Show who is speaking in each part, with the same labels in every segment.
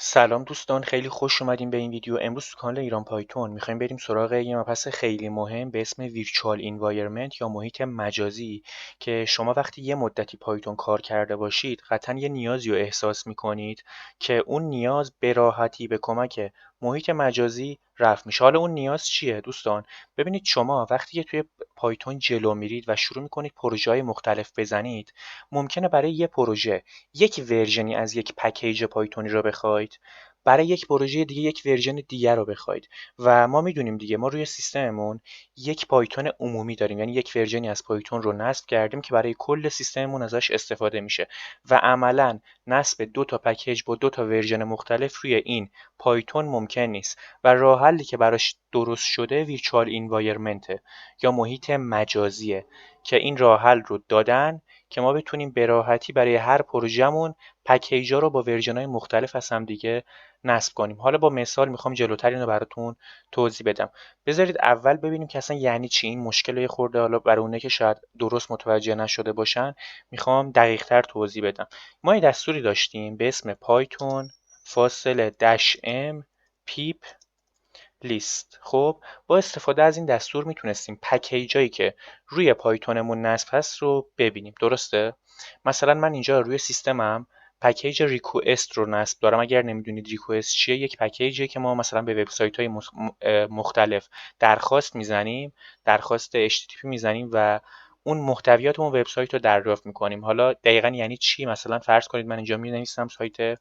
Speaker 1: سلام دوستان، خیلی خوش اومدیم به این ویدیو. امروز تو کانال ایران پایتون میخوایم بریم سراغ یه مبحث خیلی مهم به اسم ویرچوال انوایرمنت یا محیط مجازی که شما وقتی یه مدتی پایتون کار کرده باشید قطعا یه نیازی رو احساس میکنید که اون نیاز به راحتی به کمک محیط مجازی رفع میشه. حالا اون نیاز چیه دوستان؟ ببینید، شما وقتی که توی پایتون جلو میرید و شروع میکنید پروژه های مختلف بزنید، ممکنه برای یه پروژه یک ورژنی از یک پکیج پایتونی رو بخواید، برای یک پروژه دیگه یک ورژن دیگر رو بخواید. و ما میدونیم دیگه، ما روی سیستممون یک پایتون عمومی داریم، یعنی یک ورژنی از پایتون رو نصب کردیم که برای کل سیستممون ازش استفاده میشه و عملا نصب دو تا پکیج با دو تا ورژن مختلف روی این پایتون ممکن نیست و راه حلی که براش درست شده ویرچوال انوایرمنت یا محیط مجازیه که این راه حل رو دادن که ما بتونیم به راحتی برای هر پروژه‌مون پکیج‌ها رو با ورژن‌های مختلف از هم دیگه نصب کنیم. حالا با مثال میخوام جلوتر اینو براتون توضیح بدم. بذارید اول ببینیم که اصلا یعنی چی این مشکل. یه خورده حالا برای اونه که شاید درست متوجه نشده باشن میخوام دقیق‌تر توضیح بدم. ما یه دستوری داشتیم به اسم پایتون فاصله داش ام پیپ لیست. خب با استفاده از این دستور میتونستیم پکیجایی که روی پایتونمون نصب هست رو ببینیم. درسته؟ مثلا من اینجا روی سیستمم پکیج ریکوست رو نصب دارم. اگر نمیدونید ریکوست چیه، یک پکیجیه که ما مثلا به وبسایت های مختلف درخواست میزنیم، درخواست HTTP میزنیم و اون محتویات اون وبسایت رو دریافت میکنیم. حالا دقیقا یعنی چی؟ مثلا فرض کنید من اینجا مینویسم سایت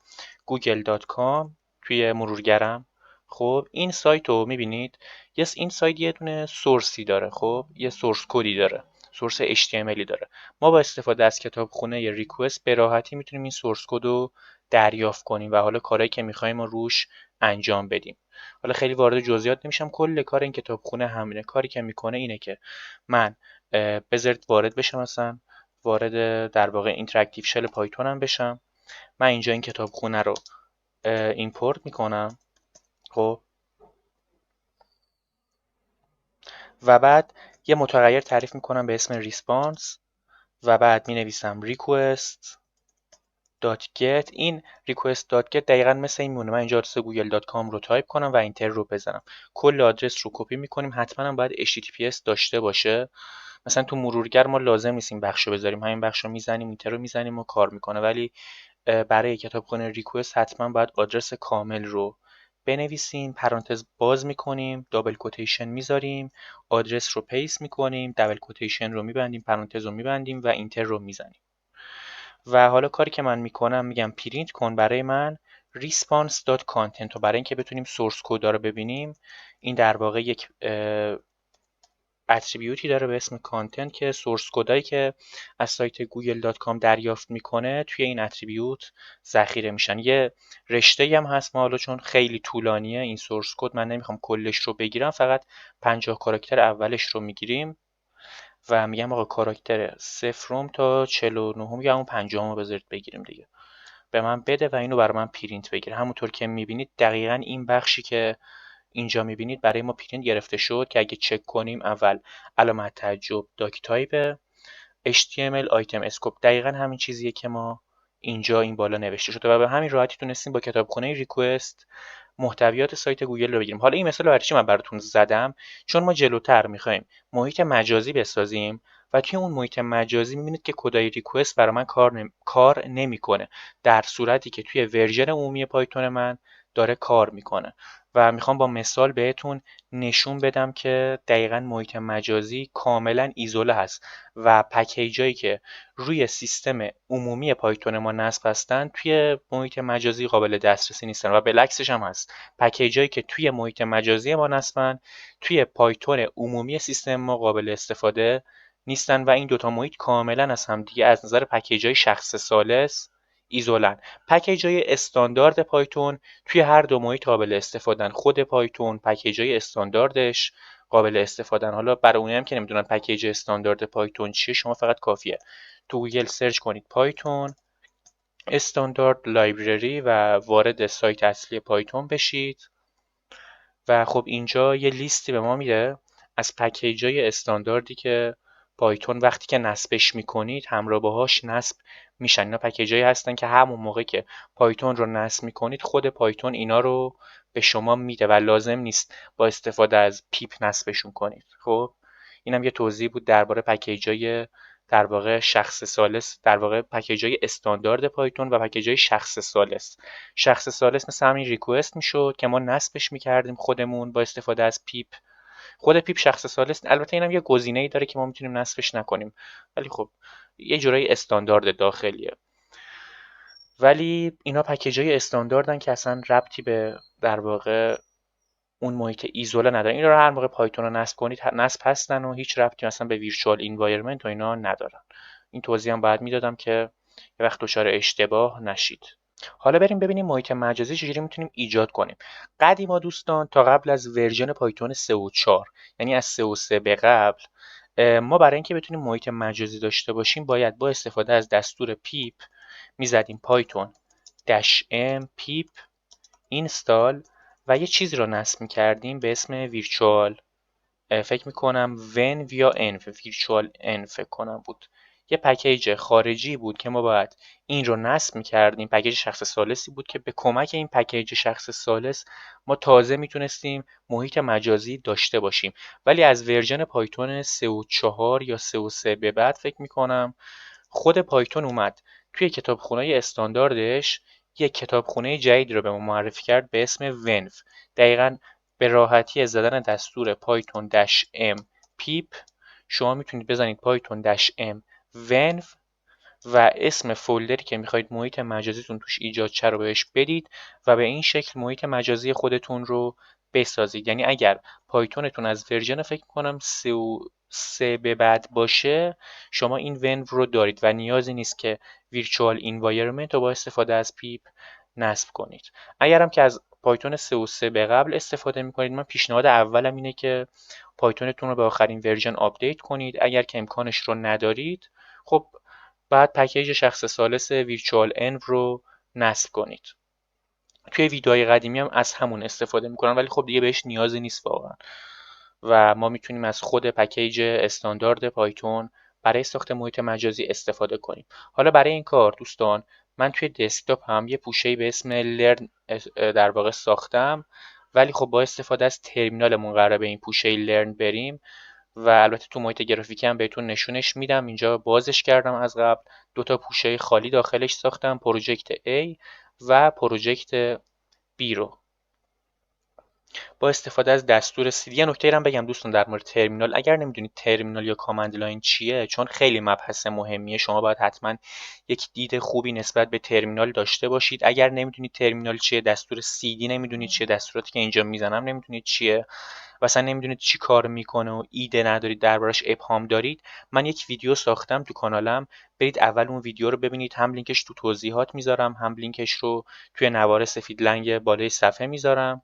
Speaker 1: google.com توی مرورگرم. خب این سایت رو میبینید، این سایت یه دونه سورسی داره، خب یه سورس کدی داره، سورس HTMLی داره. ما با استفاده از کتابخونه ریکوست به راحتی میتونیم این سورس کد رو دریافت کنیم و حالا کارهایی که میخوایم رو روش انجام بدیم. حالا خیلی وارد جزئیات نمیشم، کل کار این کتابخونه همینه. کاری که میکنه اینه که من بذارید وارد بشم، مثلا وارد در واقع اینتراکتیو شل پایتون هم بشم. من اینجا این کتابخونه رو ایمپورت میکنم. خب و بعد یه متغیر تعریف میکنم به اسم ریسپانس و بعد می نویسم request .get. این request.get دقیقا مثل این مونه. من اینجا آدرس google.com رو تایپ کنم و اینتر رو بزنم. کل آدرس رو کپی میکنیم. حتما هم باید HTTPS داشته باشه. مثلا تو مرورگر ما لازم نیست این بخش رو بذاریم، همین بخش رو میزنیم، اینتر رو میزنیم و کار میکنه. ولی برای کتابخونه ریکوست حتما باید آدرس کامل رو بنویسیم، پرانتز باز میکنیم، دابل کوتیشن میذاریم، آدرس رو پیست میکنیم، دابل کوتیشن رو میبندیم، پرانتز رو میبندیم و اینتر رو میزنیم. و حالا کاری که من میکنم، میگم پرینت کن برای من response.content. و برای اینکه بتونیم سورس کد رو ببینیم، این در واقع یک اتریبیوتی داره به اسم کانتنت که سورس کدایی که از سایت google.com دریافت میکنه توی این اتریبیوت ذخیره میشن. یه رشته هم هست، ما حالا چون خیلی طولانیه این سورس کد من نمیخوام کلش رو بگیرم، فقط 50 کاراکتر اولش رو میگیریم و میگم آقا کاراکتر صفرم تا 49 یا اون 50 رو بذارید بگیریم دیگه، به من بده و اینو برای من پرینت بگیره. همونطور که میبینید دقیقا این بخشی که اینجا میبینید برای ما پرینت گرفته شد که اگه چک کنیم، اول علامت تعجب، داک تایپ، HTML، آیتم اسکوپ، دقیقا همین چیزیه که ما اینجا این بالا نوشته شده و به همین راحتی تونستیم با کتابخونه ریکوست محتویات سایت گوگل رو بگیریم. حالا این مثال رو برای چی من براتون زدم؟ چون ما جلوتر میخوایم محیط مجازی بسازیم و توی اون محیط مجازی میبینید که کدای ریکوست برای من کار نمیکنه، در صورتی که توی ورژن عمومی پایتون من داره کار میکنه. و میخوام با مثال بهتون نشون بدم که دقیقا محیط مجازی کاملا ایزوله هست و پکیجایی که روی سیستم عمومی پایتون ما نصب هستن توی محیط مجازی قابل دسترسی نیستن و بالعکسش هم هست. پکیجایی که توی محیط مجازی ما نصبن توی پایتون عمومی سیستم ما قابل استفاده نیستن و این دوتا محیط کاملا از همدیگه از نظر پکیجای شخص ثالث ایزولن. پکیجای استاندارد پایتون توی هر دو محیط قابل استفادهن. خود پایتون پکیجای استانداردش قابل استفادهن. حالا برای اونایی هم که نمیدونن پکیج استاندارد پایتون چیه، شما فقط کافیه تو گوگل سرچ کنید پایتون استاندارد لایبرری و وارد سایت اصلی پایتون بشید و خب اینجا یه لیستی به ما میده از پکیجای استانداردی که پایتون وقتی که نصبش میکنید همراه باهاش نصب میشن. اینا پکیجایی هستن که همون موقع که پایتون رو نصب میکنید خود پایتون اینا رو به شما میده و لازم نیست با استفاده از پیپ نصبشون کنید. خب اینم یه توضیح بود درباره پکیجای در واقع شخص ثالث، در واقع پکیجای استاندارد پایتون و پکیجای شخص ثالث. شخص ثالث مثل همین ریکوست میشد که ما نصبش میکردیم خودمون با استفاده از پیپ. خود پیپ شخص ثالث، البته اینم یه گزینه‌ای داره که ما میتونیم نصبش نکنیم، ولی خب یه جورایی استاندارد داخلیه. ولی اینا پکیجای استانداردن که اصلا ربطی به در واقع اون محیط ایزوله ندارن. این رو هر موقع پایتون رو نصب کنید نصب هستن و هیچ ربطی مثلا به ویرچوال انوایرمنت و اینا ندارن. این توضیح هم باید میدادم که یه وقت دچار اشتباه نشید. حالا بریم ببینیم محیط مجازی چجوری میتونیم ایجاد کنیم. قدیما دوستان تا قبل از ورژن پایتون 3.4 یعنی از 3.3 به قبل، ما برای اینکه بتونیم محیط مجازی داشته باشیم باید با استفاده از دستور پیپ میزدیم پایتون -m پیپ اینستال و یه چیزی رو نصب میکردیم به اسم ویرچوال، فکر میکنم ون یا انف، ویرچوال ان فکر کنم بود. یه پکیج خارجی بود که ما باید این رو نصب میکردیم. پکیج شخص ثالثی بود که به کمک این پکیج شخص ثالث ما تازه میتونستیم محیط مجازی داشته باشیم. ولی از ورژن پایتون 3.4 یا 3.3 به بعد فکر میکنم خود پایتون اومد توی کتابخونه استانداردش یک کتابخونه جدید رو به ما معرفی کرد به اسم ونو. دقیقاً به راحتی از زدن دستور پایتون -m پیپ شما میتونید بزنید پایتون -m ونو و اسم فولدری که میخواید محیط مجازیتون توش ایجاد شه رو بهش بدید و به این شکل محیط مجازی خودتون رو بسازید. یعنی اگر پایتونتون از ورژن فکر کنم 3 به بعد باشه شما این ونو رو دارید و نیازی نیست که ویرچوال انوایرمنت رو با استفاده از پیپ نصب کنید. اگرم که از پایتون 3 به قبل استفاده میکنید، من پیشنهاد اولم اینه که پایتونتون رو به آخرین ورژن آپدیت کنید. اگر که امکانش رو ندارید خب بعد پکیج شخص ثالث ویرچوال انو رو نصب کنید. توی ویدیوهای قدیمی هم از همون استفاده میکنن ولی خب دیگه بهش نیازی نیست واقعا و ما میتونیم از خود پکیج استاندارد پایتون برای ساخت محیط مجازی استفاده کنیم. حالا برای این کار دوستان من توی دسکتاپ هم یه پوشه‌ای به اسم لرن در واقع ساختم، ولی خب با استفاده از ترمینالمون قراره به این پوشه لرن بریم و البته تو محیط گرافیکی هم بهتون نشونش میدم. اینجا بازش کردم از قبل، دو تا پوشه خالی داخلش ساختم، پروژکت A و پروژکت B رو با استفاده از دستور cd. یه نکته هم بگم دوستان در مورد ترمینال، اگر نمیدونید ترمینال یا کامند لاین چیه، چون خیلی مبحث مهمیه، شما باید حتما یک دید خوبی نسبت به ترمینال داشته باشید. اگر نمیدونید ترمینال چیه، دستور cd نمیدونید چیه، دستوراتی که اینجا میزنم نمیدونید چیه و اصلا نمیدونید چی کار میکنه و ایده ندارید دربارش ابهام دارید، من یک ویدیو ساختم تو کانالم، برید اول اون ویدیو رو ببینید. هم لینکش تو توضیحات میذارم، هم لینکش رو توی نوار سفید لنگ بالای صفحه میذارم،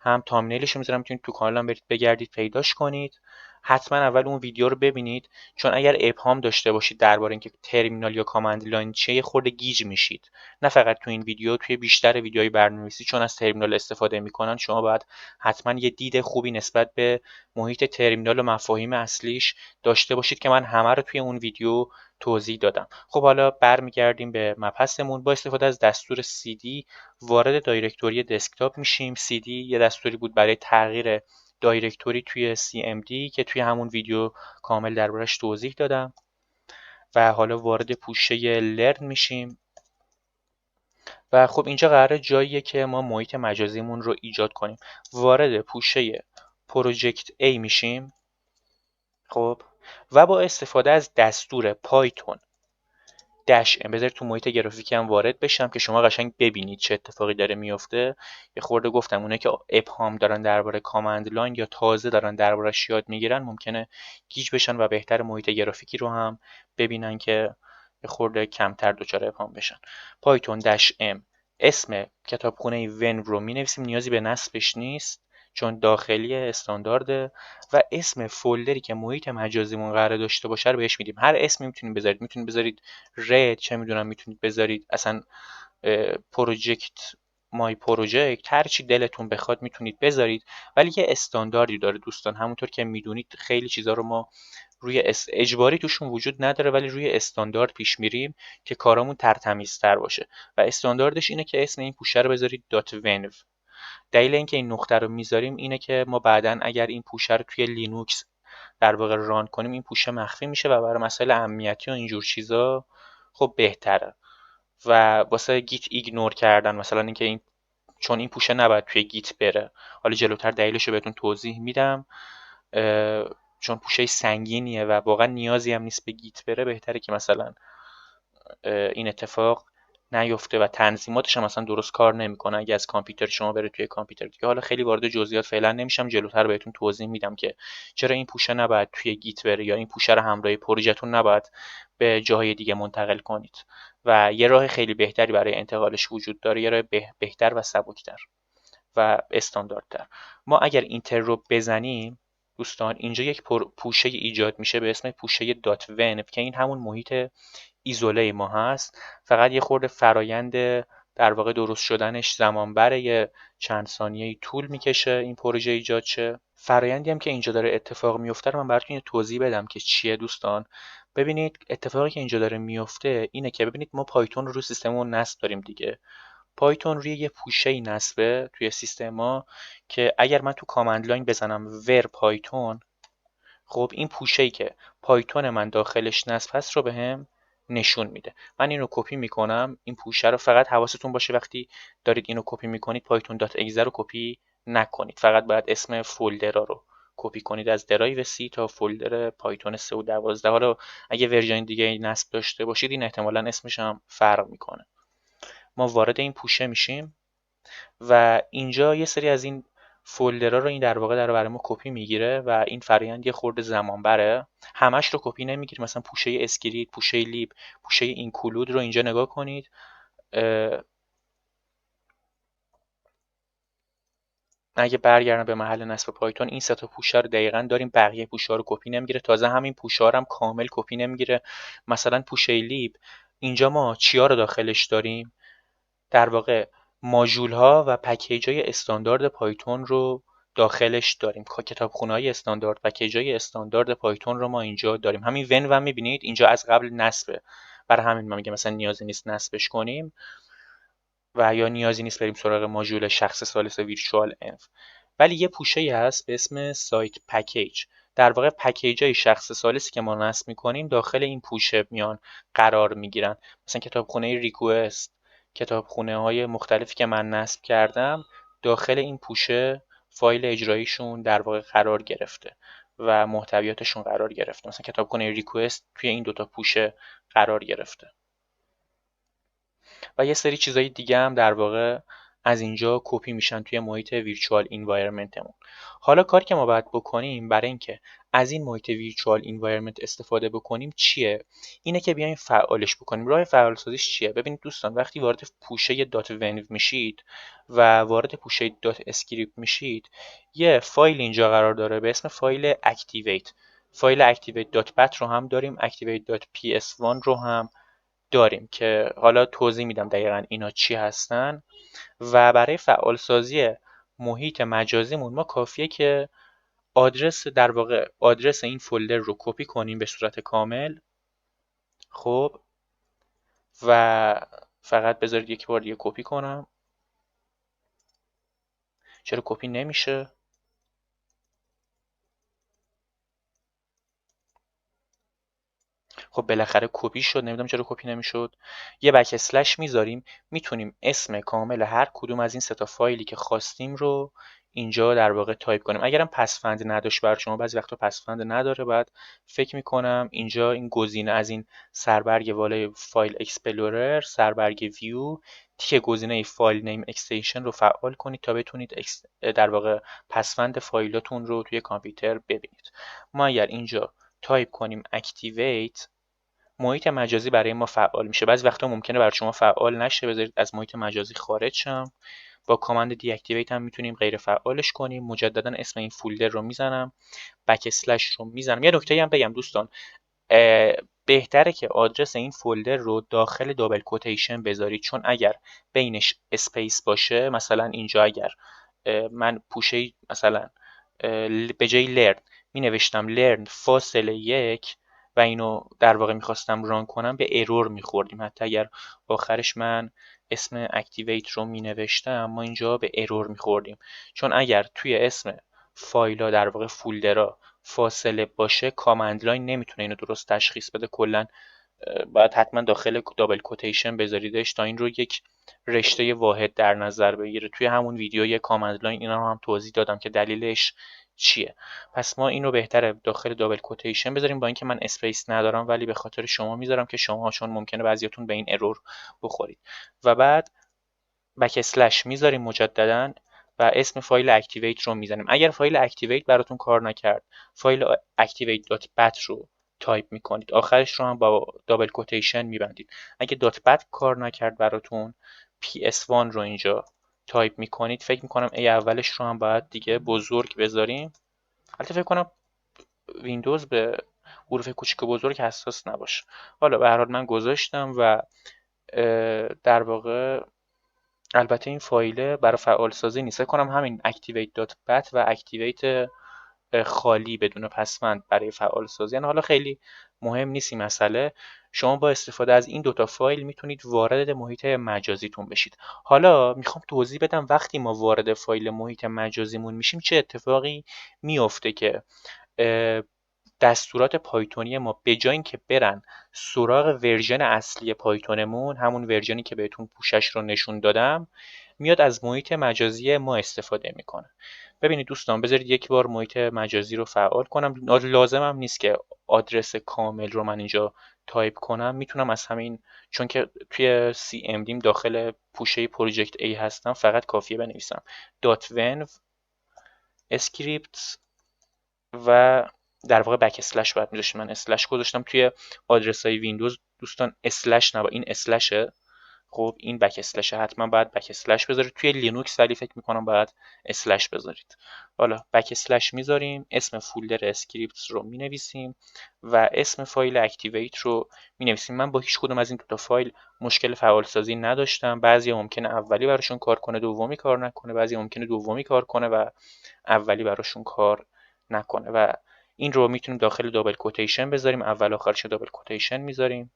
Speaker 1: هم تامنیلش رو میذارم. میتونید تو کانالم برید بگردید پیداش کنید. حتما اول اون ویدیو رو ببینید، چون اگر ابهام داشته باشید درباره اینکه ترمینال یا کامند لاین چیه یه خورده گیج میشید. نه فقط تو این ویدیو، توی بیشتر ویدیوهای برنامه‌نویسی چون از ترمینال استفاده میکنن شما باید حتما یه دید خوبی نسبت به محیط ترمینال و مفاهیم اصلیش داشته باشید که من همه رو توی اون ویدیو توضیح دادم. خب حالا برمیگردیم به مبحثمون. با استفاده از دستور cd وارد دایرکتوری دسکتاپ میشیم. cd یه دستوری بود برای تغییر دایرکتوری توی cmd که توی همون ویدیو کامل دربارش توضیح دادم و حالا وارد پوشه لرن میشیم و خب اینجا قراره جاییه که ما محیط مجازیمون رو ایجاد کنیم. وارد پوشه پروژکت A میشیم خب و با استفاده از دستور پایتون -m بذارید تو محیط گرافیکی هم وارد بشم که شما قشنگ ببینید چه اتفاقی داره میفته. یه خورده گفتم اونایی که ابهام دارن درباره کامند لاین یا تازه دارن دربارش یاد میگیرن ممکنه گیج بشن و بهتر محیط گرافیکی رو هم ببینن که یه خورده کمتر دچار ابهام بشن. پایتون -m اسم کتابخونه ون رو مینویسیم، نیازی به نصبش نیست چون داخلی استاندارده و اسم فولدری که محیط مجازیمون قرار داشته باشه رو بهش میدیم. هر اسمی میتونید بذارید، میتونید بذارید رد، چه میدونم، میتونید بذارید اصلا پروژکت مای پروژکت، هر چی دلتون بخواد میتونید بذارید، ولی یه استانداردی داره دوستان. همونطور که میدونید خیلی چیزا رو ما روی اجباری توشون وجود نداره، ولی روی استاندارد پیش میریم که کارامون ترتمیزتر باشه و استانداردش اینه که اسم این پوشه رو بذارید .venv. دلیل اینکه این نقطه رو میذاریم اینه که ما بعداً اگر این پوشه رو توی لینوکس در واقع ران کنیم این پوشه مخفی میشه و برای مسائل امنیتی و اینجور چیزا خب بهتره. و واسه گیت ایگنور کردن مثلا اینکه این چون این پوشه نباید توی گیت بره، حالا جلوتر دلیلش رو بهتون توضیح میدم، چون پوشه سنگینیه و واقعا نیازی هم نیست به گیت بره، بهتره که مثلا این اتفاق نیفته و تنظیماتش هم مثلا درست کار نمیکنه اگه از کامپیوتر شما بره توی کامپیوتر دیگه. حالا خیلی وارد جزئیات فعلا نمیشم، جلوتر بهتون توضیح میدم که چرا این پوشه نباید توی گیت بره یا این پوشه رو همراه پروژهتون نباید به جاهای دیگه منتقل کنید و یه راه خیلی بهتری برای انتقالش وجود داره، یه راه بهتر و سبکتر و استانداردتر. ما اگر اینتر رو بزنیم دوستان اینجا یک پوشه ایجاد میشه به اسم پوشه .venv که این همون محیط ایزوله ما هست. فقط یه خورده فرایند در واقع درست شدنش زمان بره، یه چند ثانیه‌ای طول میکشه این پروژه ایجاد شه. فرایندی هم که اینجا داره اتفاق میفته رو من براتون یه توضیح بدم که چیه دوستان. ببینید اتفاقی که اینجا داره میفته اینه که ببینید ما پایتون رو سیستممون نصب داریم دیگه. پایتون روی یه پوشه‌ای نصبه توی سیستم ما که اگر من تو کامند لاین بزنم ور پایتون، خب این پوشه‌ای که پایتون من داخلش نصب هست رو بهم نشون میده. من اینو کپی میکنم، این پوشه رو فقط حواستون باشه وقتی دارید اینو کپی میکنید python.exe رو کپی نکنید، فقط باید اسم فولدرها رو کپی کنید از درایو سی تا فولدر پایتون 3 و 12. حالا اگه ورژن دیگه نصب داشته باشید این احتمالاً اسمش هم فرق میکنه. ما وارد این پوشه میشیم و اینجا یه سری از این فولدرها رو این در واقع داره برای ما کپی میگیره و این فرآیند یه خورده زمان بره. همش رو کپی نمیگیره، مثلا پوشه اسکریپت، پوشه لیب، پوشه اینکلود رو اینجا نگاه کنید. اگه برگردم به محل نصب پایتون این سه تا پوشه رو دقیقاً داریم، بقیه پوشه ها رو کپی نمیگیره. تازه همین پوشه ها رو هم کامل کپی نمیگیره. مثلا پوشه لیب اینجا ما چیا رو داخلش داریم؟ در واقع ماژول ها و پکیج های استاندارد پایتون رو داخلش داریم. کتابخونه های استاندارد، پکیج های استاندارد پایتون رو ما اینجا داریم. همین ون و میبینید اینجا از قبل نصبه، برای همین من میگم مثلا نیازی نیست نصبش کنیم و یا نیازی نیست بریم سراغ ماژول شخص ثالث ویرچوال انف. ولی یه پوشه هست به اسم سایت پکیج. در واقع پکیج های شخص ثالثی که ما نصب میکنیم داخل این پوشه میان قرار میگیرن. مثلا کتابخونه ریکوست، کتابخونه های مختلفی که من نصب کردم داخل این پوشه فایل اجراییشون در واقع قرار گرفته و محتویاتشون قرار گرفته. مثلا کتابخونه ریکوست توی این دوتا پوشه قرار گرفته و یه سری چیزای دیگه هم در واقع از اینجا کپی میشن توی محیط ویرچوال انوایرمنتمون. حالا کاری که ما باید بکنیم برای اینکه از این محیط ویرچوال انوایرمنت استفاده بکنیم چیه؟ اینه که بیایم فعالش بکنیم. راه فعال سازیش چیه؟ ببینید دوستان وقتی وارد پوشه دات ونو میشید و وارد پوشه دات اسکریپت میشید یه فایل اینجا قرار داره به اسم فایل اکتیویت. فایل activate.bat رو هم داریم، activate.ps1 رو هم داریم که حالا توضیح میدم دقیقا اینا چی هستن. و برای فعالسازی محیط مجازیمون ما کافیه که آدرس در واقع آدرس این فولدر رو کپی کنیم به صورت کامل. خب و فقط بذارید یک بار دیگه کپی کنم. چرا کپی نمیشه؟ خب بالاخره کپی شد، نمیدونم چرا کپی نمیشد. یه بک اسلش میذاریم، میتونیم اسم کامل هر کدوم از این سه تا فایلی که خواستیم رو اینجا در واقع تایپ کنیم. اگرم پسفند نداشت برای شما، بعضی وقتا پسفند نداره، بعد فکر میکنم اینجا این گزینه از این سربرگ والای فایل اکسپلورر، سربرگ ویو، تیک گزینه فایل نیم اکستنشن رو فعال کنید تا بتونید در واقع پسفند فایلاتون رو توی کامپیوتر ببینید. ما اگر اینجا تایپ کنیم activate، محیط مجازی برای ما فعال میشه. بعضی وقتا ممکنه برای شما فعال نشه، بذارید از محیط مجازی خارج شم. با کامند دیاکتیویت هم میتونیم غیر فعالش کنیم. مجددا اسم این فولدر رو میزنم، بک اسلش رو میزنم. یه نکته هم بگم دوستان، بهتره که آدرس این فولدر رو داخل دابل کوتیشن بذارید، چون اگر بینش اسپیس باشه، مثلا اینجا اگر من پوشه مثلا به جای لرن می نوشتم learn فاصله 1 و اینو در واقع میخواستم ران کنم، به ارور میخوردیم. حتی اگر آخرش من اسم اکتیویت رو می نوشتم، ما اینجا به ارور میخوردیم، چون اگر توی اسم فایل در واقع فولدرها فاصله باشه، کامند لاین نمیتونه اینو درست تشخیص بده. کلا باید حتما داخل دابل کوتیشن بذاریدش تا این رو یک رشته واحد در نظر بگیره. توی همون ویدیو یک کامند لاین اینا رو هم توضیح دادم که دلیلش چیه. پس ما این رو بهتره داخل دابل کوتیشن بذاریم، با اینکه من اسپیس ندارم ولی به خاطر شما میذارم که شما، چون ممکنه بعضیاتون به این ارور بخورید. و بعد بک اسلش میذاریم مجددا و اسم فایل اکتیویت رو میزنیم. اگر فایل اکتیویت براتون کار نکرد، فایل activate.bat رو تایپ میکنید، آخرش رو هم با دابل کوتیشن میبندید. اگه .bat کار نکرد براتون، ps1 رو اینجا تایپ میکنید. فکر میکنم ای اولش رو هم باید دیگه بزرگ بذاریم. البته فکر کنم ویندوز به حروف کوچیک و بزرگ حساس نباشه. حالا به هر حال من گذاشتم و در واقع البته این فایل برای فعال سازی نیست. فکر کنم همین activate.bat و activate خالی بدون پسوند برای فعال سازی. یعنی حالا خیلی مهم نیست این مسئله. شما با استفاده از این دوتا فایل میتونید وارد محیط مجازیتون بشید. حالا میخوام توضیح بدم وقتی ما وارد فایل محیط مجازیمون میشیم چه اتفاقی میفته که دستورات پایتونی ما به جای اینکه برن سراغ ورژن اصلی پایتونمون، همون ورژنی که بهتون پوشش رو نشون دادم، میاد از محیط مجازی ما استفاده میکنه. ببینید دوستان، بذارید یک بار محیط مجازی رو فعال کنم. لازمم نیست که آدرس کامل رو من اینجا تایپ کنم، میتونم از همین، چون که توی CMD داخل پوشه پروژکت A هستم، فقط کافیه بنویسم .venv scripts و در واقع بک اسلش باید میذاشتم. من اسلش گذاشتم. توی آدرس های ویندوز دوستان اسلش نبا، این اسلشه. خب این بک اسلشه، حتما باید بک اسلش بذارید. توی لینوکس ولی فکر میکنم باید اسلش بذارید. حالا بک اسلش میذاریم، اسم فولدر اسکریپتس رو مینویسیم و اسم فایل اکتیویت رو مینویسیم. من با هیچ کدوم از این دو تا فایل مشکل فعال سازی نداشتم. بعضی ممکنه اولی براشون کار کنه دومی کار نکنه، بعضی ممکنه دومی کار کنه و اولی براشون کار نکنه. و این رو میتونیم داخل دابل کوتیشن بذاریم، اول آخرش دابل کوتیشن میذاریم.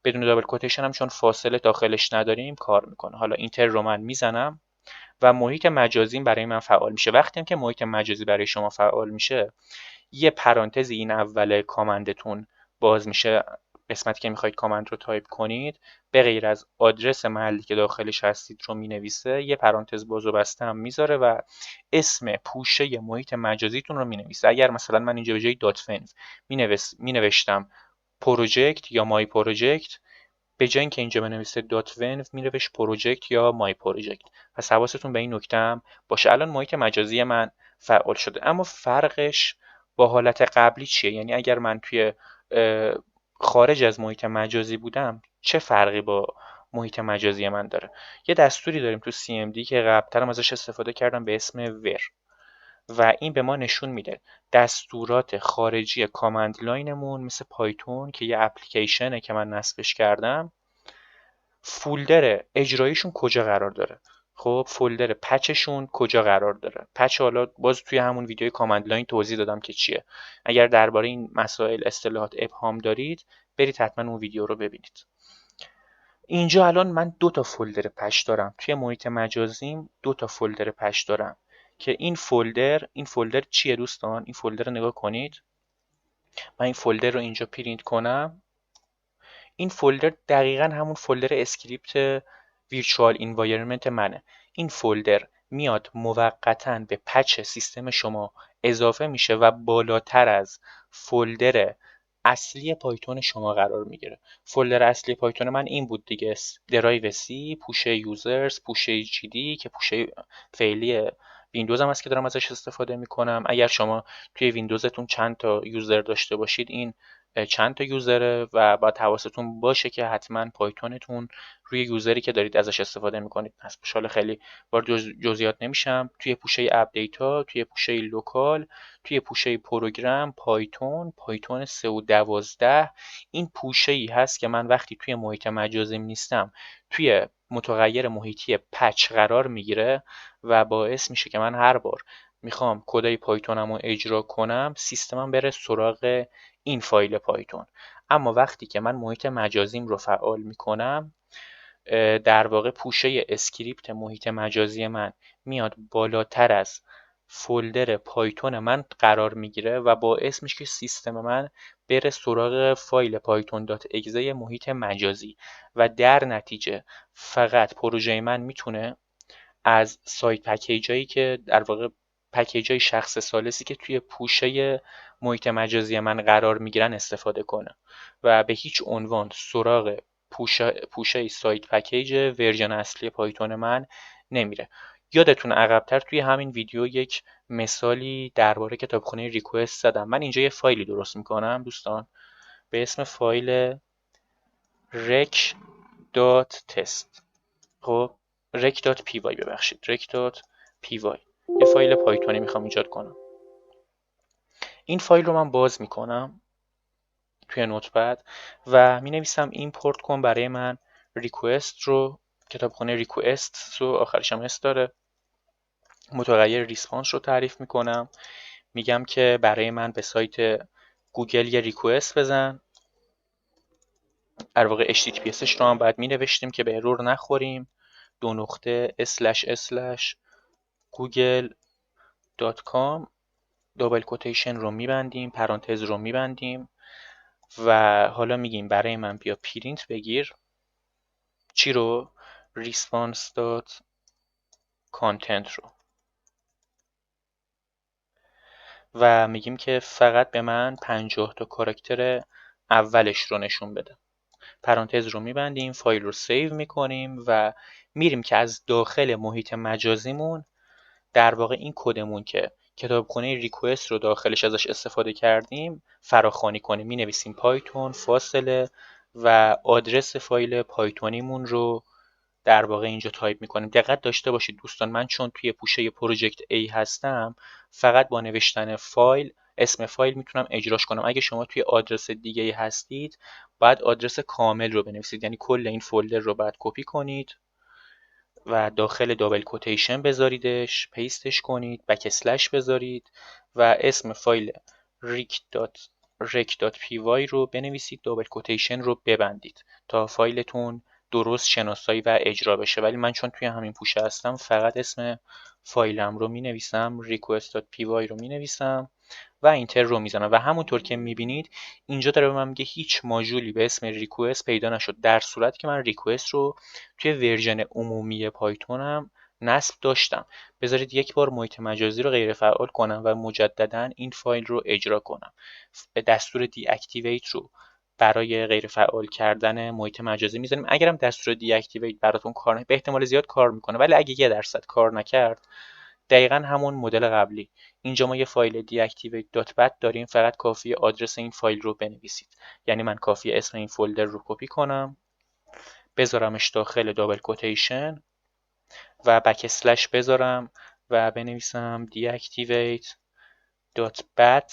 Speaker 1: بدون دابل کوتیشن هم چون فاصله داخلش نداریم کار میکنه. حالا اینتر رو من میزنم و محیط مجازی برای من فعال میشه. وقتی هم که محیط مجازی برای شما فعال میشه، یه پرانتزی این اول کامندتون باز میشه، قسمتی که میخواید کامند رو تایپ کنید، به غیر از آدرس محلی که داخلش هستید رو مینویسه، یه پرانتز باز و بسته هم میذاره و اسم پوشه محیط مجازیتون رو مینویسه. اگر مثلا من اینجا به جای .venv مینوشتم پروژکت یا مای پروژکت، به جای اینکه اینجا بنویسه .venv مینوشت پروژکت یا مای پروژکت. پس حواستون به این نکته هم باشه. الان محیط مجازی من فعال شده، اما فرقش با حالت قبلی چیه؟ یعنی اگر من توی خارج از محیط مجازی بودم، چه فرقی با محیط مجازی من داره؟ یه دستوری داریم تو CMD که قبلتر هم ازش استفاده کردم به اسم ور و این به ما نشون میده دستورات خارجی کامند لاینمون مثل پایتون که یه اپلیکیشنه که من نصبش کردم، فولدر اجراییشون کجا قرار داره. خب فولدر پچشون کجا قرار داره. پچ حالا باز توی همون ویدیوی کامند لاین توضیح دادم که چیه. اگر درباره این مسائل اصطلاحات ابهام دارید، برید حتما اون ویدیو رو ببینید. اینجا الان من دو تا فولدر پچ دارم توی محیط مجازیم. دو تا فولدر پچ دارم که این فولدر چیه دوستان؟ این فولدر رو نگاه کنید. من این فولدر رو اینجا پرینت کنم. این فولدر دقیقا همون فولدر اسکریپت ویرچوال انوایرمنت منه. این فولدر میاد موقتا به پچ سیستم شما اضافه میشه و بالاتر از فولدر اصلی پایتون شما قرار میگیره. فولدر اصلی پایتون من این بود دیگه، درایو سی، پوشه یوزرز، پوشه جی دی که پوشه فعلی ویندوز هم هست که دارم ازش استفاده میکنم. اگر شما توی ویندوزتون چند تا یوزر داشته باشید، این چند تا یوزره و باید حواستون باشه که حتما پایتونتون روی یوزری که دارید ازش استفاده میکنید هست. حالا خیلی وارد جزئیات نمیشم. توی پوشه اپدیت ها، توی پوشه لوکال، توی پوشه پروگرام، پایتون 3 و 12 این پوشه ای هست که من وقتی توی محیط مجازیم نیستم توی متغیر محیطی پچ قرار میگیره و باعث میشه که من هر بار میخوام کدای پایتونم رو اجرا کنم، سیستمم بره سراغ این فایل پایتون. اما وقتی که من محیط مجازیم رو فعال میکنم، در واقع پوشه اسکریپت محیط مجازی من میاد بالاتر از فولدر پایتون من قرار میگیره و باعث میشه که سیستم من بره سراغ فایل python.exe محیط مجازی و در نتیجه فقط پروژه من میتونه از سایت پکیج هایی که در واقع پکیج های شخص ثالثی که توی پوشه محیط مجازی من قرار میگیرن استفاده کنه و به هیچ عنوان سراغ پوشه سایت پکیج ورژن اصلی پایتون من نمیره. یادتون عقبتر توی همین ویدیو یک مثالی درباره کتابخونه ریکوست زدم. من اینجا یه فایلی درست میکنم دوستان به اسم فایل rec.test. خب rec.py ببخشید rec.py یه فایل پایتونی میخوام ایجاد کنم. این فایل رو من باز میکنم توی نوتپد و می نویسم ایمپورت کن برای من ریکوست رو، کتابخونه ریکوست رو آخرش هم اس داره، متغیر ریسپانس رو تعریف میکنم، میگم که برای من به سایت گوگل یه ریکوست بزن. در واقع HTTPS رو هم باید می نوشتیم که به ارور نخوریم. 2./google.com دابل کوتیشن رو میبندیم، پرانتز رو میبندیم و حالا میگیم برای من بیا پرینت بگیر چی رو؟ response.content رو و میگیم که فقط به من 50 تا کاراکتر اولش رو نشون بده. پرانتز رو میبندیم، فایل رو سیو میکنیم و میریم که از داخل محیط مجازیمون در واقع این کدمون که کتابخونه ریکوست رو داخلش ازش استفاده کردیم فراخوانی کنیم. می نویسیم پایتون فاصله و آدرس فایل پایتونیمون رو در واقع اینجا تایپ میکنیم. دقت داشته باشید دوستان، من چون توی پوشه پروژکت A هستم فقط با نوشتن فایل اسم فایل میتونم اجراش کنم. اگه شما توی آدرس دیگه هستید باید آدرس کامل رو بنویسید، یعنی کل این فولدر رو باید کپی کنید و داخل دابل کوتیشن بذاریدش، پیستش کنید، بک اسلش بذارید و اسم فایل rec.py رو بنویسید، دابل کوتیشن رو ببندید تا فایلتون درست شناسایی و اجرا بشه. ولی من چون توی همین پوشه هستم فقط اسم فایلم رو می نویسم، request.py رو می نویسم و اینتر رو میزنم و همونطور که میبینید اینجا داره به من میگه هیچ ماژولی به اسم ریکوست پیدا نشد، در صورتی که من ریکوست رو توی ورژن عمومی پایتونم نصب داشتم. بذارید یک بار محیط مجازی رو غیر فعال کنم و مجددا این فایل رو اجرا کنم. دستور دی اکتیویت رو برای غیر فعال کردن محیط مجازی میذاریم. اگرم دستور دی اکتیویت براتون کار به احتمال زیاد کار میکنه، ولی اگه 1% کار نکرد دقیقا همون مدل قبلی اینجا ما یه فایل deactivate.bat داریم، فقط کافیه آدرس این فایل رو بنویسید. یعنی من کافیه اسم این فولدر رو کپی کنم، بذارمش داخل دابل کوتیشن و بک اسلش بذارم و بنویسم deactivate.bat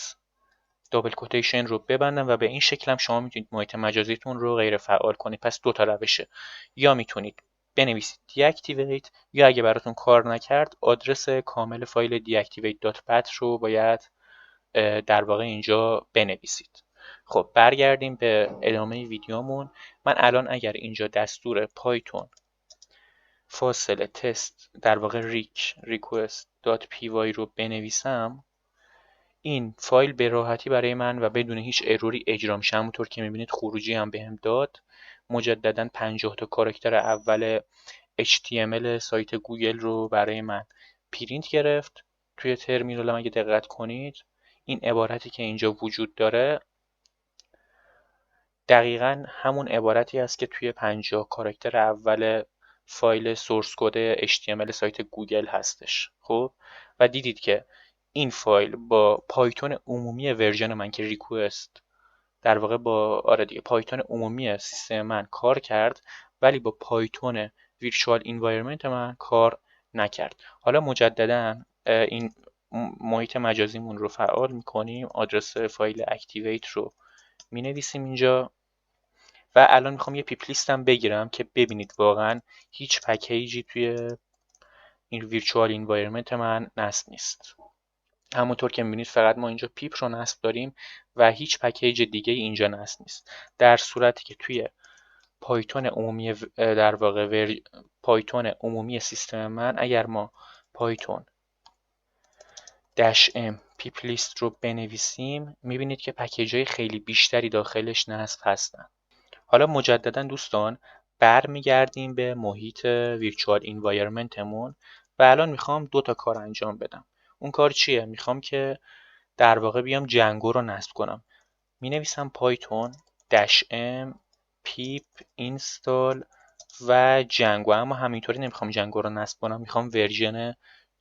Speaker 1: دابل کوتیشن رو ببندم و به این شکل هم شما میتونید محیط مجازیتون رو غیر فعال کنید. پس دو تا روشه، یا میتونید بنویسید deactivate یا اگه براتون کار نکرد آدرس کامل فایل deactivate.bat رو باید در واقع اینجا بنویسید. خب برگردیم به ادامه ویدیومون. من الان اگر اینجا دستور پایتون فاصله تست در واقع request.py رو بنویسم، این فایل به راحتی برای من و بدون هیچ اروری اجرا میشه. همونطور که میبینید خروجی هم بهم داد. مجددا 50 تا کاراکتر اول HTML سایت گوگل رو برای من پرینت گرفت. توی ترمینال هم اگه دقت کنید این عبارتی که اینجا وجود داره دقیقا همون عبارتی است که توی 50 کاراکتر اول فایل سورس کد HTML سایت گوگل هستش. خب و دیدید که این فایل با پایتون عمومی ورژن من که ریکوست در واقع با پایتون عمومی سیستم من کار کرد، ولی با پایتون ویرچوال انوایرمنت من کار نکرد. حالا مجددا این محیط مجازیمون رو فعال میکنیم، آدرس فایل اکتیویت رو می نویسیم اینجا و الان میخوام یه پیپ لیستم بگیرم که ببینید واقعا هیچ پکیجی توی این ویرچوال انوایرمنت من نصب نیست. همونطور که می‌بینید فقط ما اینجا پیپ رو نصب داریم و هیچ پکیج دیگه اینجا نصب نیست. در صورتی که توی پایتون عمومی در واقع پایتون عمومی سیستم من، اگر ما پایتون -m پیپ لیست رو بنویسیم می‌بینید که پکیج‌های خیلی بیشتری داخلش نصب هستن. حالا مجددا دوستان برمیگردیم به محیط ویرچوال انوایرمنتمون و الان میخوام 2 تا کار انجام بدم. اون کار چیه؟ میخوام که در واقع بیام جنگو رو نصب کنم. مینویسم پایتون -m پیپ اینستال و جنگو، اما همینطوری نمیخوام جنگو رو نصب کنم، میخوام ورژن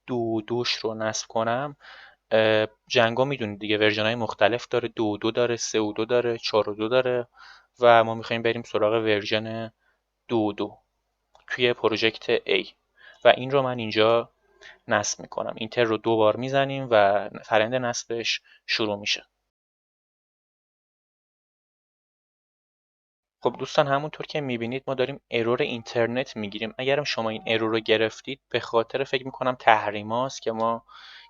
Speaker 1: 2.2 رو نصب کنم. جنگو میدونید دیگه ورژن های مختلف داره، 2.2 داره، 3.2 داره، 4.2 داره و ما میخوایم بریم سراغ ورژن 2.2 توی پروژکت A و این رو من اینجا نصب میکنم. اینتر رو 2 بار میزنیم و فرآیند نصبش شروع میشه. خب دوستان همونطور که میبینید ما داریم ارور اینترنت میگیریم. اگرم شما این ارور رو گرفتید به خاطر فکر میکنم تحریماست که ما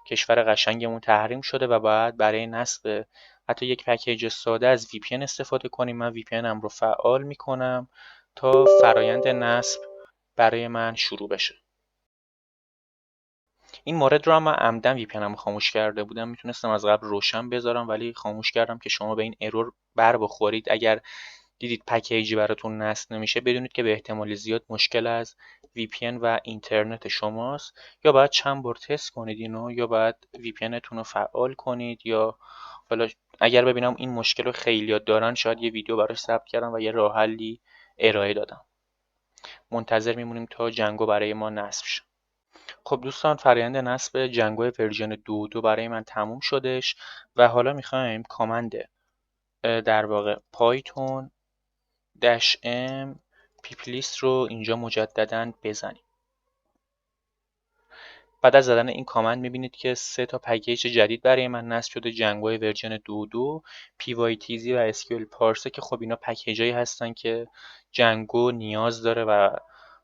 Speaker 1: کشور قشنگمون تحریم شده و باید برای نصب حتی یک پکیج ساده از VPN استفاده کنیم. من VPN ام رو فعال میکنم تا فرایند نصب برای من شروع بشه. این مورد رو هم من عمدن VPN ام رو خاموش کرده بودم، میتونستم از قبل روشن بذارم ولی خاموش کردم که شما به این ارور بر بخورید. اگر دیدید پکیجی براتون نصب نمیشه بدونید که به احتمال زیاد مشکل از VPN و اینترنت شماست. یا باید چند بار تست کنید اینو، یا باید VPN تون رو فعال کنید، یا حالا اگر ببینم این مشکل رو خیلیات دارن شاید یه ویدیو براش ضبط کردم و یه راه حلی ارائه دادم. منتظر میمونیم تا جنگو برای ما نصب شه. خب دوستان فرآیند نصب جنگو ورژن 2.2 برای من تموم شدش و حالا میخوایم کامند در واقع پایتون -m پیپ لیست رو اینجا مجددا بزنیم. بعد از زدن این کامند میبینید که 3 تا پکیج جدید برای من نصب شده: جنگو ورژن 2.2، PyTZ و SQL پارسر، که خب اینا پکیجایی هستن که جنگو نیاز داره و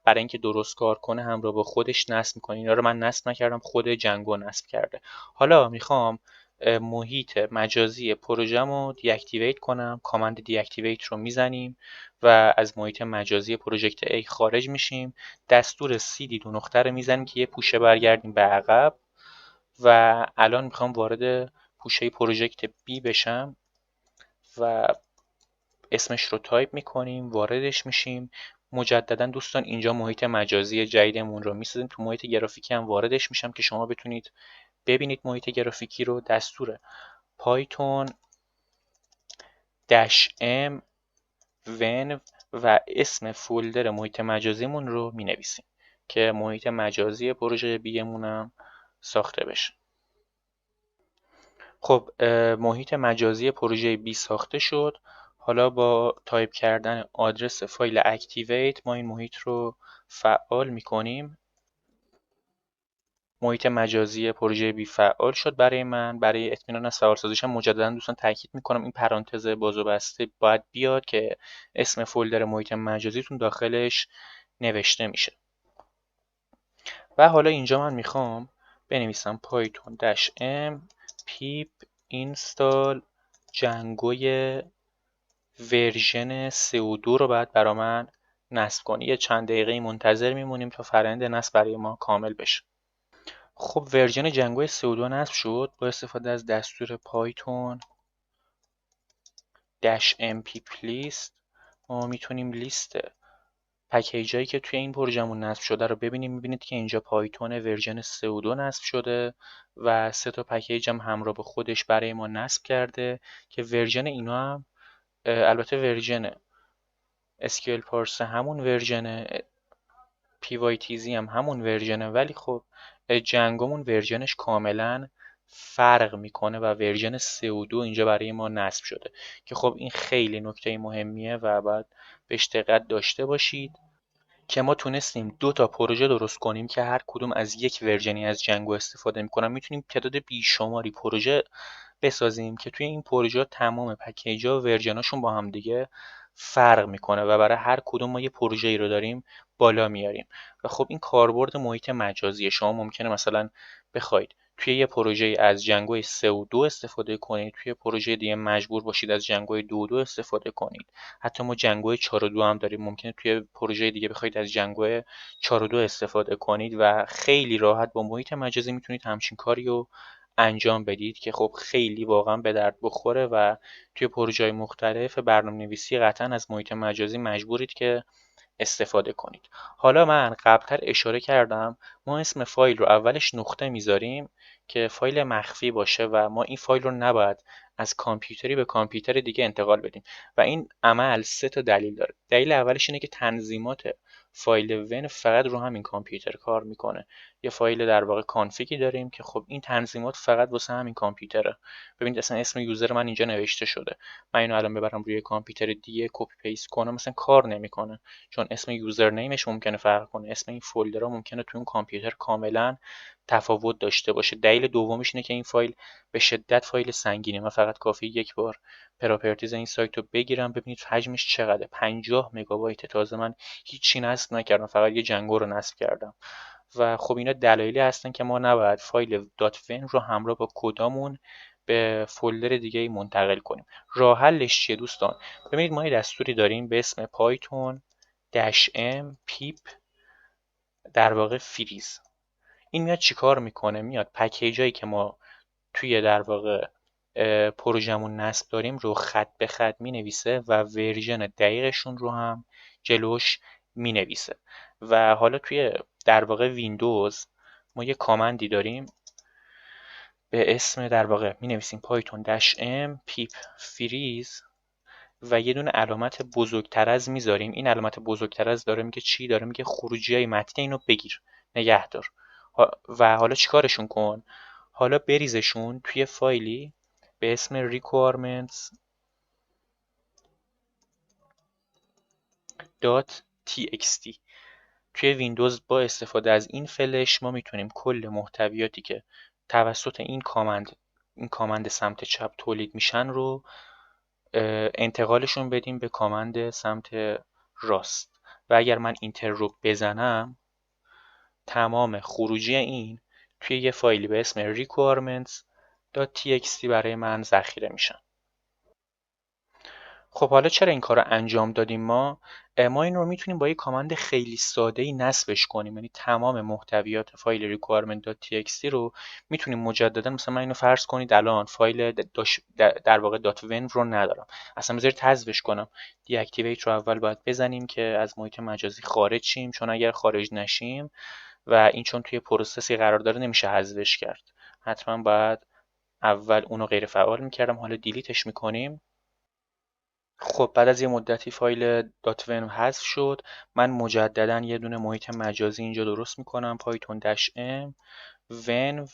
Speaker 1: برای اینکه درست کار کنه همراه با خودش نصب میکنه. اینا رو من نصب نکردم، خود جنگو نصب کرده. حالا میخوام محیط مجازی پروژه‌مو دیاکتیویت کنم. کامند دیاکتیویت رو میزنیم و از محیط مجازی پروژکت A خارج میشیم. دستور cd دو نقطه رو میزنیم که یه پوشه برگردیم به عقب و الان میخوام وارد پوشه پروژکت B بشم و اسمش رو تایپ میکنیم، واردش میشیم. مجددا دوستان اینجا محیط مجازی جدیدمون رو میسازیم. تو محیط گرافیکی هم واردش میشم که شما بتونید ببینید محیط گرافیکی رو. دستور پایتون -m ون و اسم فولدر محیط مجازیمون رو می نویسیم که محیط مجازی پروژه بیمون هم ساخته بشه. خب محیط مجازی پروژه بی ساخته شد. حالا با تایپ کردن آدرس فایل اکتیویت ما این محیط رو فعال می کنیم. محیط مجازی پروژه بی فعال شد برای من. برای اطمینان از فعالسازیش هم مجددا دوستان تاکید میکنم این پرانتز باز و بسته باید بیاد که اسم فولدر محیط مجازیتون داخلش نوشته میشه. و حالا اینجا من میخوام بنویسم پایتون -m پیپ اینستال جنگوی ورژن 3.2 رو باید برا من نصب کنی. یه چند دقیقه منتظر میمونیم تا فرآیند نصب برای ما کامل بشه. خب ورژن جنگو 3.2 نصب شد. با استفاده از دستور پایتون -m پیپ لیست ما میتونیم لیست پکیجایی که توی این پروژهمون نصب شده رو ببینیم. میبینید که اینجا پایتون ورژن 3.2 نصب شده و 3 تا پکیج هم همراه با خودش برای ما نصب کرده که ورژن اینا هم البته ورژن SQL پارسر همون ورژن، PyTZ هم همون ورژنه، ولی خب جنگومون ورژنش کاملا فرق میکنه و ورژن 3.2 اینجا برای ما نصب شده که خب این خیلی نکته مهمیه و باید بهش دقت داشته باشید که ما تونستیم 2 تا پروژه درست کنیم که هر کدوم از یک ورژنی از جنگو استفاده میکنن. میتونیم تعداد بیشماری پروژه بسازیم که توی این پروژه تمام پکیج‌ها و ورژناشون با هم دیگه فرق میکنه و برای هر کدوم ما یه پروژه‌ای رو داریم بالا میاریم. و خب این کاربرد محیط مجازی شما ممکنه مثلا بخواید توی یه پروژه از جنگوی 3 و 2 استفاده کنید، توی پروژه دیگه مجبور باشید از جنگوی 2 و 2 استفاده کنید. حتی ما جنگوی 4 و 2 هم داریم، ممکنه توی پروژه دیگه بخواید از جنگوی 4 و 2 استفاده کنید و خیلی راحت با محیط مجازی میتونید همچین کاری رو انجام بدید که خب خیلی واقعا به درد بخوره و توی پروژه‌های مختلف برنامه‌نویسی قطعا از محیط مجازی مجبورید که استفاده کنید. حالا من قبلتر اشاره کردم ما اسم فایل رو اولش نقطه میذاریم که فایل مخفی باشه و ما این فایل رو نباید از کامپیوتری به کامپیوتر دیگه انتقال بدیم و این عمل 3 تا دلیل داره. دلیل اولش اینه که تنظیمات فایل ون فقط رو همین کامپیوتر کار میکنه. یه فایل در واقع کانفیگی داریم که خب این تنظیمات فقط واسه همین کامپیوتره. ببینید اصلا اسم یوزر من اینجا نوشته شده، من اینو الان ببرم روی کامپیوتر دیگه کپی پیست کنم مثلا کار نمیکنه، چون اسم یوزرنیمش ممکنه فرق کنه، اسم این فولدرها ممکنه توی اون کامپیوتر کاملا تفاوت داشته باشه. دلیل دومش اینه که این فایل به شدت فایل سنگینه. من فقط کافی یک بار پراپرتیز این سایت رو بگیرم ببینید حجمش چقدره، 50 مگابایت. تازه من هیچی نصب نکردم، فقط یه جنگو رو نصب کردم. و خب اینا دلایلی هستن که ما نباید فایل .ون رو همراه با کدامون به فولدر دیگه منتقل کنیم. راه حلش چیه دوستان؟ ببینید ما یه دستوری داریم به اسم پایتون -m پیپ در واقع فریز. این میاد چیکار میکنه؟ میاد پکیجایی که ما توی در واقع پروژمون نصب داریم رو خط به خط مینویسه و ورژن دقیقشون رو هم جلوش مینویسه. و حالا توی در واقع ویندوز ما یه کامندی داریم به اسم در واقع مینویسیم پایتون -m پیپ فریز و یه دونه علامت بزرگتر از میذاریم. این علامت بزرگتر از داره میگه چی؟ داره میگه خروجی های متن اینو بگیر، نگه دار و حالا چیکارشون کن؟ حالا بریزشون توی فایلی به اسم requirements.txt. توی ویندوز با استفاده از این فلش ما میتونیم کل محتویاتی که توسط این کامند سمت چپ تولید میشن رو انتقالشون بدیم به کامند سمت راست و اگر من اینتر رو بزنم تمام خروجی این توی یه فایلی به اسم requirements.txt برای من ذخیره میشن. خب حالا چرا این کار رو انجام دادیم؟ ما این رو میتونیم با یه کامند خیلی ساده ای نصبش کنیم، یعنی تمام محتویات فایل requirement.txt رو میتونیم مجددا، مثلا من اینو فرض کنید الان فایل در واقع .ون رو ندارم، اصلا بذارید حذفش کنم. دیاکتیویت رو اول باید بزنیم که از محیط مجازی خارج شیم، چون اگر خارج نشیم و این چون توی پروسسی قرار داره نمیشه حذفش کرد، حتما باید اول اونو غیر فعال میکردم. حالا دیلیتش میکنیم. خب بعد از یه مدتی فایل ون حذف شد. من مجددا یه دونه محیط مجازی اینجا درست میکنم، پایتون -m ون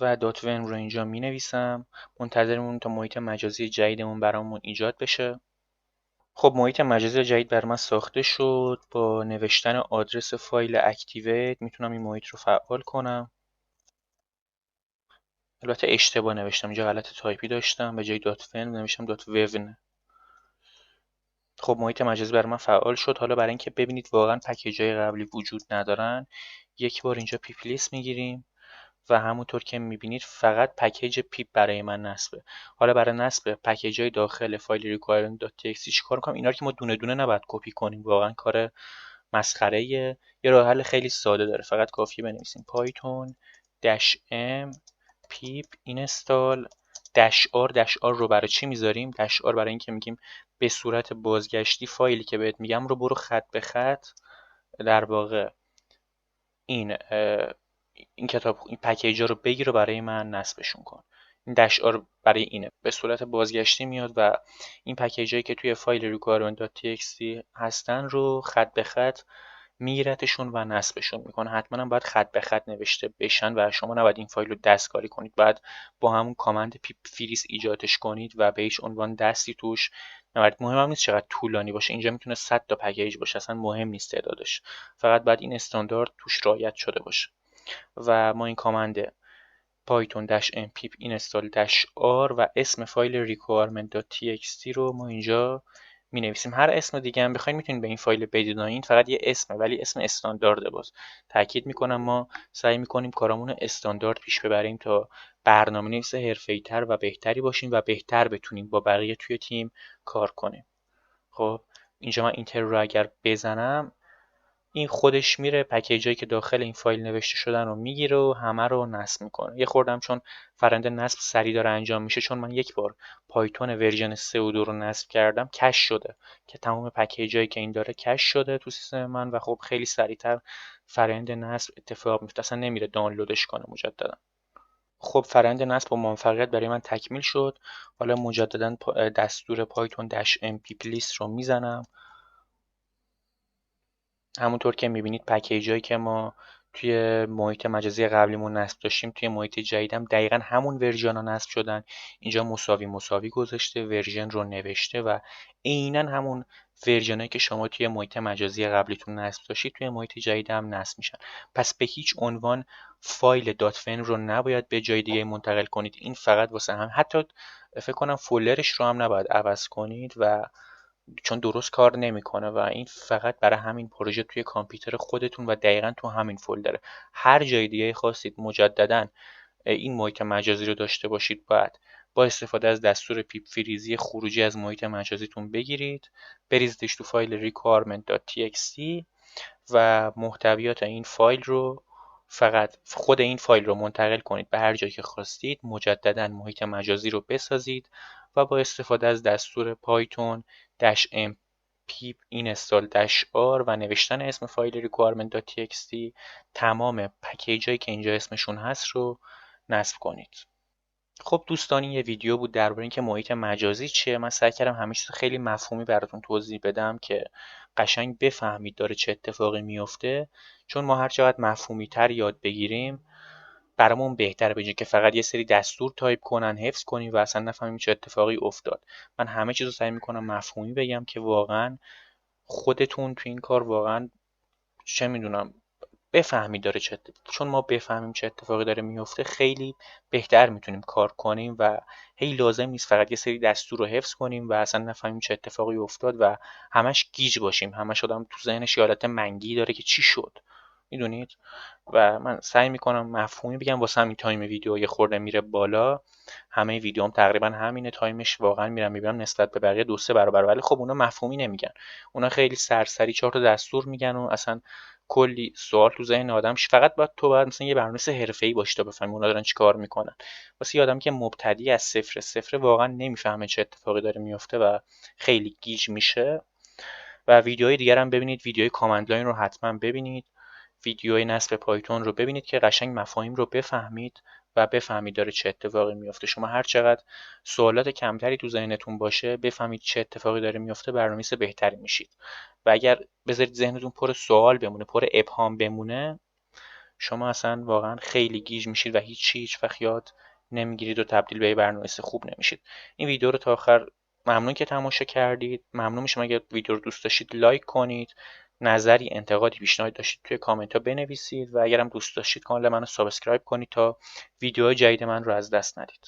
Speaker 1: و ون رو اینجا می نویسم. منتظرمون تا محیط مجازی جدیدمون برامون ایجاد بشه. خب محیط مجازی جدید بر من ساخته شد. با نوشتن آدرس فایل اکتیویت میتونم این محیط رو فعال کنم. البته اشتباه نوشتم، اینجا غلط تایپی داشتم، به جای ون نوشتم .wwn. خب محیط مجازی برای من فعال شد. حالا برای اینکه ببینید واقعا پکیج‌های قبلی وجود ندارن، یک بار اینجا پیپ لیست میگیریم و همونطور که میبینید فقط پکیج پیپ برای من نصبه. حالا برای نصب پکیج‌های داخل فایل requirement.txt چیکار کنم؟ اینا رو که ما دونه دونه نباید کپی کنیم، واقعا کار مسخره. یه راه حل خیلی ساده داره، فقط کافیه بنویسیم پایتون -m پیپ اینستال -r رو برای چی میذاریم؟ -r برای اینکه میگیم به صورت بازگشتی فایلی که بهت میگم رو برو خط به خط در واقع این این پکیجا رو بگیر و برای من نصبشون کن. این -r برای اینه، به صورت بازگشتی میاد و این پکیجایی که توی فایل requirement.txt هستن رو خط به خط میگیرتشون و نصبشون میکنه. حتما هم باید خط به خط نوشته بشن و شما نباید این فایل رو دستکاری کنید، باید با همون کامند پیپ فریز ایجادش کنید و به هیچ عنوان دستی توش نباید. مهم هم نیست چقدر طولانی باشه، اینجا میتونه 100 تا پکیج باشه، اصلا مهم نیست تعدادش، فقط باید این استاندارد توش رعایت شده باشه. و ما این کامند پایتون -m pip install -r و اسم فایل requirement.txt رو ما اینجا مینویسیم. هر اسم دیگه هم بخواید میتونید به این فایل بدید. این فقط یه اسمه ولی اسم استاندارده. باز تاکید میکنم ما سعی میکنیم کارامون استاندارد پیش ببریم تا برنامه‌نویس حرفه‌ای‌تر و بهتری باشیم و بهتر بتونیم با بقیه توی تیم کار کنیم. خب اینجا من اینتر رو اگر بزنم این خودش میره پکیجایی که داخل این فایل نوشته شدن رو میگیره و همه رو نصب میکنه. یه خوردم چون فرآیند نصب سریع داره انجام میشه، چون من یک بار پایتون ورژن 3 و 2 رو نصب کردم کش شده که تمام پکیجایی که این داره کش شده تو سیستم من و خب خیلی سریعتر فرآیند نصب اتفاق میفته، اصلا نمیره دانلودش کنه مجددا. خب فرآیند نصب با موفقیت برای من تکمیل شد. حالا مجددا دستور پایتون -mpp list رو میزنم. همونطور که میبینید پکیجایی که ما توی محیط مجازی قبلیمون نصب داشتیم توی محیط جدیدم دقیقا همون ورژن ها نصب شدن. اینجا مساوی گذاشته، ورژن رو نوشته و عینا همون ورژنایی که شما توی محیط مجازی قبلیتون نصب داشتید توی محیط جدید هم نصب میشن. پس به هیچ عنوان فایل .fen رو نباید به جای دیگه منتقل کنید. این فقط واسه هم، حتی فکر کنم فولدرش رو هم نباید عوض کنید و چون درست کار نمیکنه و این فقط برای همین پروژه توی کامپیوتر خودتون و دقیقا تو همین فولدره. هر جای دیگه خواستید مجددا این محیط مجازی رو داشته باشید باید با استفاده از دستور پیپ فریزی خروجی از محیط مجازیتون بگیرید، بریزیدش تو فایل requirement.txt و محتویات این فایل رو فقط خود این فایل رو منتقل کنید به هر جایی که خواستید، مجددا محیط مجازی رو بسازید و با استفاده از دستور پایتون -mp install -r و نوشتن اسم فایل requirement.txt تمام پکیجایی که اینجا اسمشون هست رو نصب کنید. خب دوستان، این یه ویدیو بود درباره اینکه محیط مجازی چیه. من سعی کردم همه چیز خیلی مفهومی براتون توضیح بدم که قشنگ بفهمید داره چه اتفاقی میفته، چون ما هر چقدر مفهومی تر یاد بگیریم برامون بهتره، به که فقط یه سری دستور تایپ کنن حفظ کنیم و اصلا نفهمیم چه اتفاقی افتاد. من همه چیز رو سعی میکنم مفهومی بگم که واقعا خودتون تو این کار واقعا چه میدونم بفهمید داره چون ما بفهمیم چه اتفاقی داره میفته خیلی بهتر میتونیم کار کنیم و هی لازم نیست فقط یه سری دستور رو حفظ کنیم و اصلا نفهمیم چه اتفاقی افتاد و همش گیج باشیم، همش آدم تو ذهنش یه حالت منگی داره که چی شد، میدونید. و من سعی میکنم مفهومی بگم واسه همین تایم ویدیو یه خورده میره بالا. همه ویدیوام تقریبا همینه، تایمش واقعا میرم میبینم نسبت به بقیه 2-3 برابر، ولی خب اونا مفهومی نمیگن، اونا خیلی سرسری 4 تا دستور میگن و اصلا کلی سوال تو ذهن آدم فقط باید مثلا یه برنامه‌نویس حرفه‌ای باشی تا بفهمی اونا دارن چیکار میکنن. واسه یه آدمی که مبتدی از صفر واقعا نمیفهمه چه اتفاقی داره میفته و خیلی گیج میشه. و ویدیوهای دیگر هم ببینید، ویدیوهای کامند لاین رو حتما ببینید، ویدیوهای نصب پایتون رو ببینید که قشنگ مفاهیم رو بفهمید و بفهمید داره چه اتفاقی میفته. شما هر چقدر سوالات کمتری تو ذهنتون باشه بفهمید چه اتفاقی داره میفته برنامه‌نویس بهتری میشید. و اگر بذارید ذهنتون پر سوال بمونه، پر ابهام بمونه، شما اصلا واقعا خیلی گیج میشید و هیچ وقت یاد نمیگیرید و تبدیل به یه برنامه‌نویس خوب نمیشید. این ویدیو رو تا آخر ممنون که تماشا کردید. ممنون میشم اگر ویدیو رو دوست داشتید لایک کنید، نظری، انتقادی، پیشنهادی داشتید توی کامنت ها بنویسید و اگرم دوست داشتید کانال منو سابسکرایب کنید تا ویدیوهای جدید من رو از دست ندید.